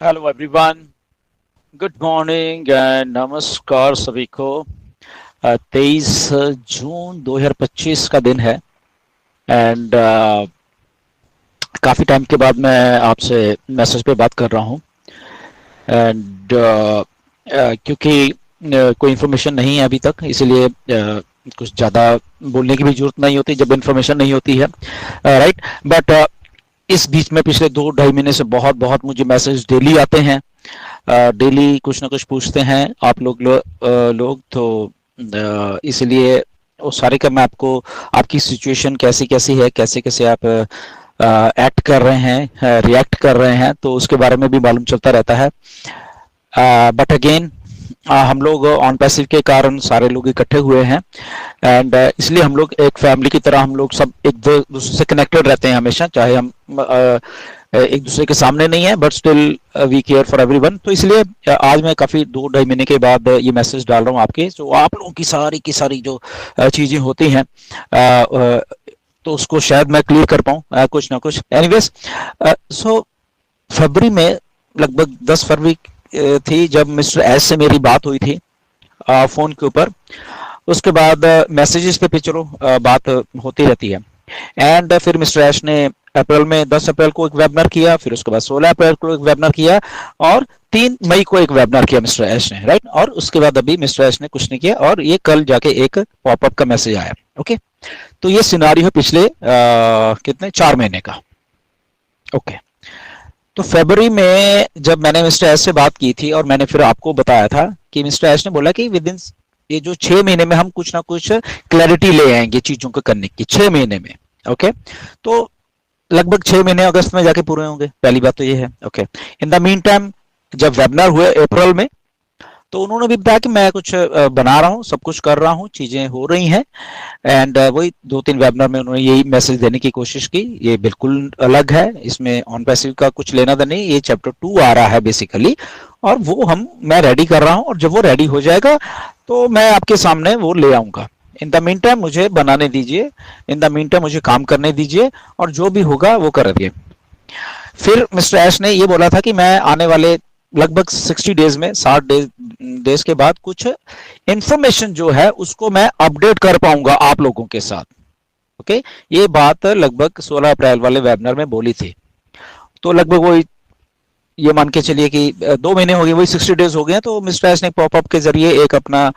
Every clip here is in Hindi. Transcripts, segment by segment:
Hello everyone, good morning and नमस्कार सभी को। 23 जून 2025 का दिन है एंड काफ़ी टाइम के बाद मैं आपसे मैसेज पे बात कर रहा हूँ एंड क्योंकि कोई इन्फॉर्मेशन नहीं है अभी तक, इसीलिए कुछ ज़्यादा बोलने की भी जरूरत नहीं होती जब इन्फॉर्मेशन नहीं होती है, राइट। बट इस बीच में पिछले 2-2.5 महीने से बहुत बहुत मुझे मैसेज डेली आते हैं। डेली कुछ ना कुछ पूछते हैं आप लोग तो इसलिए वो सारे का मैं आपको, आपकी सिचुएशन कैसी कैसी है, कैसे कैसे आप एक्ट कर रहे हैं, रिएक्ट कर रहे हैं, तो उसके बारे में भी मालूम चलता रहता है। बट अगेन हम लोग ऑन पैसिव के कारण सारे लोग इकट्ठे हुए हैं एंड इसलिए हम लोग एक फैमिली की तरह, हम लोग सब एक दूसरे से कनेक्टेड रहते हैं हमेशा, चाहे हम एक दूसरे के सामने नहीं है but still we care for everyone. तो इसलिए आज मैं काफ़ी 2-2.5 महीने के बाद ये मैसेज डाल रहा हूँ आपके, जो आप लोगों की सारी जो चीज़ें होती हैं, तो उसको शायद मैं क्लियर कर पाऊँ कुछ ना कुछ। एनीवेज, सो फरवरी में, लगभग 10 फरवरी थी जब मिस्टर एस से मेरी बात हुई थी फ़ोन के ऊपर। उसके बाद मैसेजेस पे चलो बात होती रहती है एंड फिर मिस्टर एश ने अप्रैल में 10 अप्रैल को एक वेबिनार किया, फिर उसके बाद 16 अप्रैल को एक वेबिनार किया और 3 मई को एक वेबिनार किया मिस्टर एश ने, राइट। और उसके बाद अभी मिस्टर एश ने कुछ नहीं किया और ये कल जाके एक पॉपअप का मैसेज आया। ओके, तो ये सिनारियो है पिछले कितने 4 महीने का। ओके, तो फरवरी में जब मैंने मिस्टर एस से बात की थी और मैंने फिर आपको बताया था कि मिस्टर एस ने बोला कि विद इन ये जो 6 महीने में हम कुछ ना कुछ क्लैरिटी ले आएंगे चीजों को करने की, 6 महीने में। ओके, तो लगभग 6 महीने अगस्त में जाके पूरे होंगे, पहली बात तो ये है। Okay, in the mean time जब वेबिनार हुए अप्रैल में, तो उन्होंने भी बताया कि मैं कुछ बना रहा हूँ, सब कुछ कर रहा हूँ, चीजें हो रही हैं एंड वही 2-3 वेबिनार में उन्होंने यही मैसेज देने की कोशिश की। ये बिल्कुल अलग है, इसमें ऑन पैसिव का कुछ लेना देना नहीं, ये चैप्टर 2 आ रहा है बेसिकली, और वो मैं रेडी कर रहा हूँ और जब वो रेडी हो जाएगा तो मैं आपके सामने वो ले आऊंगा। इन द मीन टाइम मुझे बनाने दीजिए, इन द मीन टाइम मुझे काम करने दीजिए और जो भी होगा वो कर दिए। फिर मिस्टर एश ने ये बोला था कि मैं आने वाले लगभग 60 डेज में, 60 डेज के बाद कुछ इंफॉर्मेशन जो है उसको मैं अपडेट कर पाऊंगा आप लोगों के साथ। ओके, ये बात लगभग 16 अप्रैल वाले वेबिनार में बोली थी। तो लगभग वो, ये मान के चलिए कि 2 महीने हो गए, वही 60 डेज हो गए। तो मिस्टर एस ने पॉपअप के जरिए एक अपना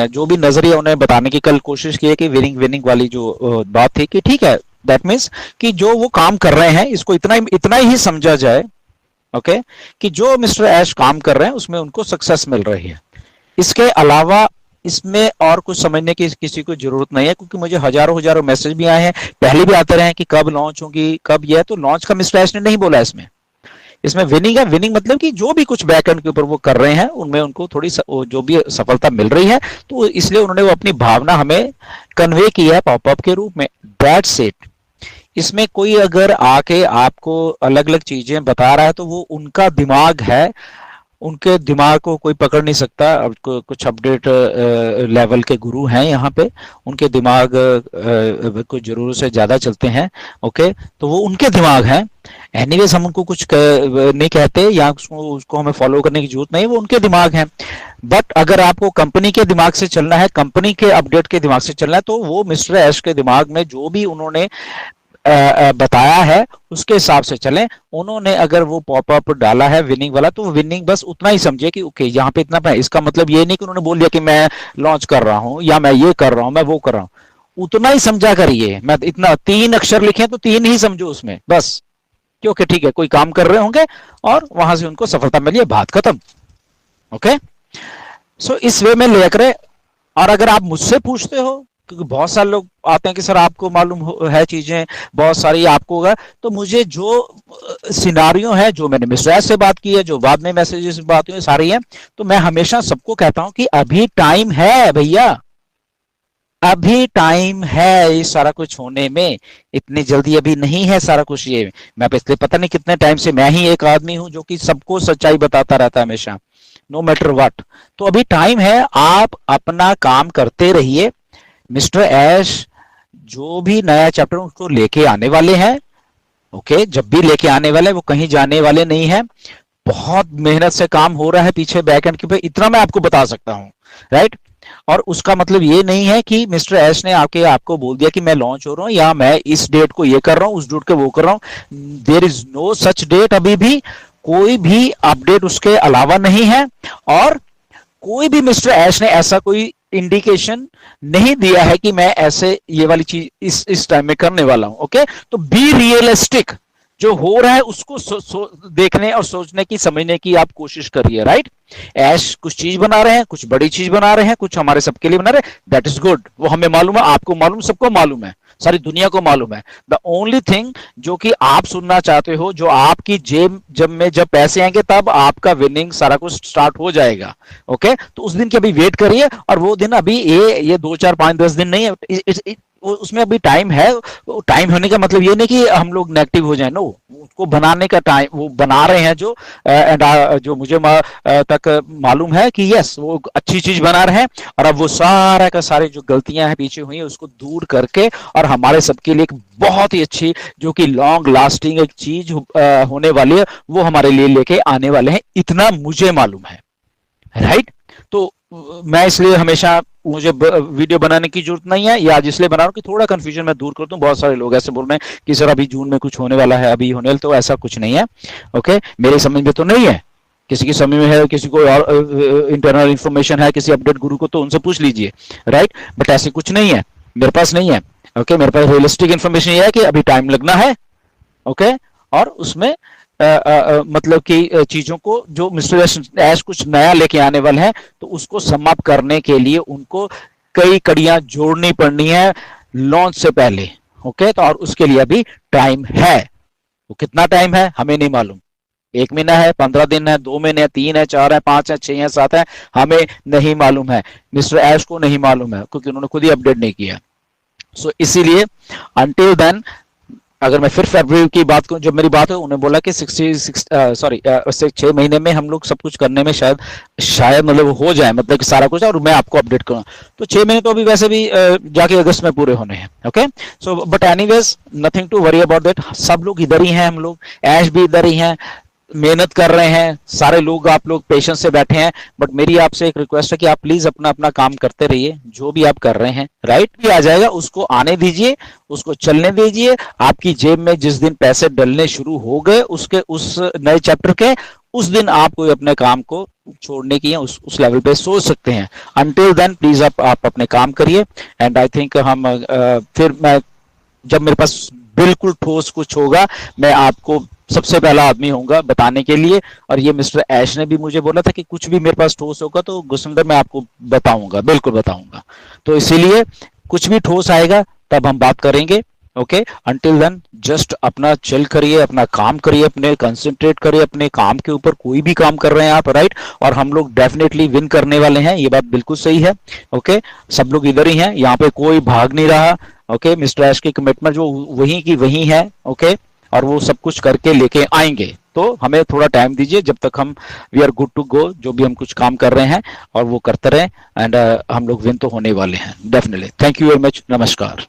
जो भी नजरिया उन्हें बताने की कल कोशिश की है कि विनिंग विनिंग वाली जो बात थी कि ठीक है, दैट मीन्स कि जो वो काम कर रहे हैं इसको इतना ही समझा जाए। ओके, कि जो मिस्टर एश काम कर रहे हैं उसमें उनको सक्सेस मिल रही है, इसके अलावा इसमें और कुछ समझने की किसी को जरूरत नहीं है, क्योंकि मुझे हजारों हजारों मैसेज भी आए हैं, पहले भी आते रहे हैं कि कब लॉन्च होगी, कब यह। तो लॉन्च का मिस्टर एश ने नहीं बोला इसमें, इसमें विनिंग है। विनिंग मतलब कि जो भी कुछ बैकएंड के ऊपर वो कर रहे हैं उनमें उनको थोड़ी जो भी सफलता मिल रही है, तो इसलिए उन्होंने वो अपनी भावना हमें कन्वे की है पॉपअप के रूप में। That's it. इसमें कोई अगर आके आपको अलग अलग चीजें बता रहा है तो वो उनका दिमाग है, उनके दिमाग को कोई पकड़ नहीं सकता। अब कुछ अपडेट लेवल के गुरु हैं यहाँ पे, उनके दिमाग कुछ जरूरत से ज्यादा चलते हैं। ओके, तो वो उनके दिमाग हैं। एनीवेज हम उनको कुछ नहीं कहते या उसको हमें फॉलो करने की जरूरत नहीं है, वो उनके दिमाग हैं। बट अगर आपको कंपनी के दिमाग से चलना है, कंपनी के अपडेट के दिमाग से चलना है, तो वो मिस्टर एश के दिमाग में जो भी उन्होंने बताया है उसके हिसाब से चलें। उन्होंने अगर वो पॉपअप डाला है विनिंग वाला, तो विनिंग बस उतना ही समझे कि ओके यहाँ पे इतना, इसका मतलब ये नहीं कि उन्होंने बोल दिया कि मैं लॉन्च कर रहा हूँ या मैं ये कर रहा हूँ, मैं वो कर रहा हूँ। उतना ही समझा करिए। मैं इतना 3 अक्षर लिखे तो 3 ही समझो उसमें बस, क्योंकि ठीक है कोई काम कर रहे होंगे और वहां से उनको सफलता मिली है, बात खत्म। ओके, सो इस वे में लेकर, और अगर आप मुझसे पूछते हो, क्योंकि बहुत सारे लोग आते हैं कि सर आपको मालूम है चीजें बहुत सारी आपको होगा, तो मुझे जो सिनारियो है, जो मैंने मिस्टर से बात की है, जो बाद में मैसेजेस बात हुई सारी है, तो मैं हमेशा सबको कहता हूं कि अभी टाइम है भैया, अभी टाइम है ये सारा कुछ होने में, इतनी जल्दी अभी नहीं है सारा कुछ। ये मैं पिछले पता नहीं कितने टाइम से मैं ही एक आदमी हूं जो कि सबको सच्चाई बताता रहता है हमेशा, नो मैटर व्हाट। तो अभी टाइम है, आप अपना काम करते रहिए। मिस्टर एश जो भी नया चैप्टर उसको लेके आने वाले हैं, ओके, जब भी लेके आने वाले वो कहीं जाने वाले नहीं है, बहुत मेहनत से काम हो रहा है पीछे बैकएंड के पे, इतना मैं आपको बता सकता हूँ, राइट। और उसका मतलब ये नहीं है कि मिस्टर एस ने आपको बोल दिया कि मैं लॉन्च हो रहा हूं या मैं इस डेट को ये कर रहा हूं, उस डेट को वो कर रहा हूं। There is no such date, अभी भी कोई भी अपडेट उसके अलावा नहीं है, और कोई भी मिस्टर एश ने ऐसा कोई इंडिकेशन नहीं दिया है कि मैं ऐसे ये वाली चीज इस टाइम में करने वाला हूं। ओके, तो बी रियलिस्टिक, जो हो रहा है उसको देखने और सोचने की, समझने की आप कोशिश करिए, राइट। ऐश कुछ चीज बना रहे हैं, कुछ बड़ी चीज बना रहे हैं, कुछ हमारे सबके लिए बना रहे हैं, दैट इज गुड, वो हमें मालूम है, आपको मालूम, सबको मालूम है, सारी दुनिया को मालूम है। द ओनली थिंग जो कि आप सुनना चाहते हो, जो आपकी जेब जब पैसे आएंगे तब आपका विनिंग सारा कुछ स्टार्ट हो जाएगा। ओके, तो उस दिन की अभी वेट करिए, और वो दिन अभी ये 2 4 5 10 दिन नहीं है, उसमें अभी टाइम है। टाइम होने का मतलब ये नहीं कि हम लोग नेगेटिव हो जाए, नो, उसको बनाने का टाइम वो बना रहे हैं, जो मुझे तक मालूम है कि यस वो अच्छी चीज बना रहे हैं, और अब वो सारा का सारे जो गलतियां हैं पीछे हुई है उसको दूर करके और हमारे सबके लिए एक बहुत ही अच्छी, जो कि लॉन्ग लास्टिंग एक चीज होने वाली है, वो हमारे लिए लेके आने वाले हैं, इतना मुझे मालूम है, राइट। तो मैं इसलिए हमेशा, मुझे वीडियो बनाने की जरूरत नहीं है, या आज इसलिए बना रहा हूं कि थोड़ा कंफ्यूजन मैं दूर कर दूं। बहुत सारे लोग ऐसे बोल रहे हैं कि सर अभी जून में कुछ होने वाला है, अभी होने वाला, तो ऐसा कुछ नहीं है। ओके, मेरे समझ में तो नहीं है, किसी की समझ में है, किसी को और इंटरनल इंफॉर्मेशन है, किसी अपडेट गुरु को तो उनसे पूछ लीजिए, राइट। बट ऐसे कुछ नहीं है, मेरे पास नहीं है। ओके, मेरे पास रियलिस्टिक इंफॉर्मेशन ये है कि अभी टाइम लगना है। ओके, और उसमें मतलब कि चीजों को जो मिस्टर एश कुछ नया लेके आने वाले हैं, तो उसको समाप्त करने के लिए उनको कई कड़ियां जोड़नी पड़नी है लॉन्च से पहले। ओके, तो और उसके लिए अभी टाइम है, वो कितना टाइम है हमें नहीं मालूम, 1 महीना है, 15 दिन है, 2 महीने है, 3 है, 4 है, 5 है, 6 है, 7 है, हमें नहीं मालूम है, मिस्टर एश को नहीं मालूम है, क्योंकि उन्होंने खुद ही अपडेट नहीं किया। सो इसीलिए अंटिल देन, अगर मैं फिर फरवरी की बात करूं, जब मेरी बात है, उन्हें बोला कि 6 महीने में हम लोग सब कुछ करने में शायद मतलब हो जाए, मतलब कि सारा कुछ, और मैं आपको अपडेट करूं। तो 6 महीने तो अभी वैसे भी जाके अगस्त में पूरे होने हैं। Okay, so but anyways nothing to worry about that, सब लोग इधर ही हैं, हम लोग ऐश भी इधर ही हैं, मेहनत कर रहे हैं सारे लोग, आप लोग पेशेंस से बैठे हैं। बट मेरी आपसे एक रिक्वेस्ट है कि आप प्लीज अपना अपना काम करते रहिए, जो भी आप कर रहे हैं, राइट भी आ जाएगा, उसको आने दीजिए, उसको चलने दीजिए। आपकी जेब में जिस दिन पैसे डलने शुरू हो गए उसके उस नए चैप्टर के, उस दिन आप कोई अपने काम को छोड़ने की उस लेवल पे सोच सकते हैं। अनटिल देन प्लीज आप अपने काम करिए। एंड आई थिंक हम फिर मैं, जब मेरे पास बिल्कुल ठोस कुछ होगा, मैं आपको सबसे पहला आदमी होऊंगा बताने के लिए। और ये मिस्टर ऐश ने भी मुझे बोला था कि कुछ भी मेरे पास ठोस होगा तो गुरसिंदर मैं आपको बताऊंगा, बिल्कुल बताऊंगा। तो इसीलिए कुछ भी ठोस आएगा तब हम बात करेंगे। ओके, अंटिल देन जस्ट अपना चिल करिए, अपना काम करिए, अपने कंसंट्रेट करिए अपने काम के ऊपर, कोई भी काम कर रहे हैं आप, राइट। और हम लोग डेफिनेटली विन करने वाले हैं, ये बात बिल्कुल सही है। ओके, सब लोग इधर ही हैं, यहाँ पे कोई भाग नहीं रहा। ओके, मिस्टर ऐश की कमिटमेंट जो वही की वही है। ओके, और वो सब कुछ करके लेके आएंगे, तो हमें थोड़ा टाइम दीजिए, जब तक हम we are good to go, जो भी हम कुछ काम कर रहे हैं और वो करते रहें। एंड हम लोग विन तो होने वाले हैं definitely. Thank you very much, नमस्कार।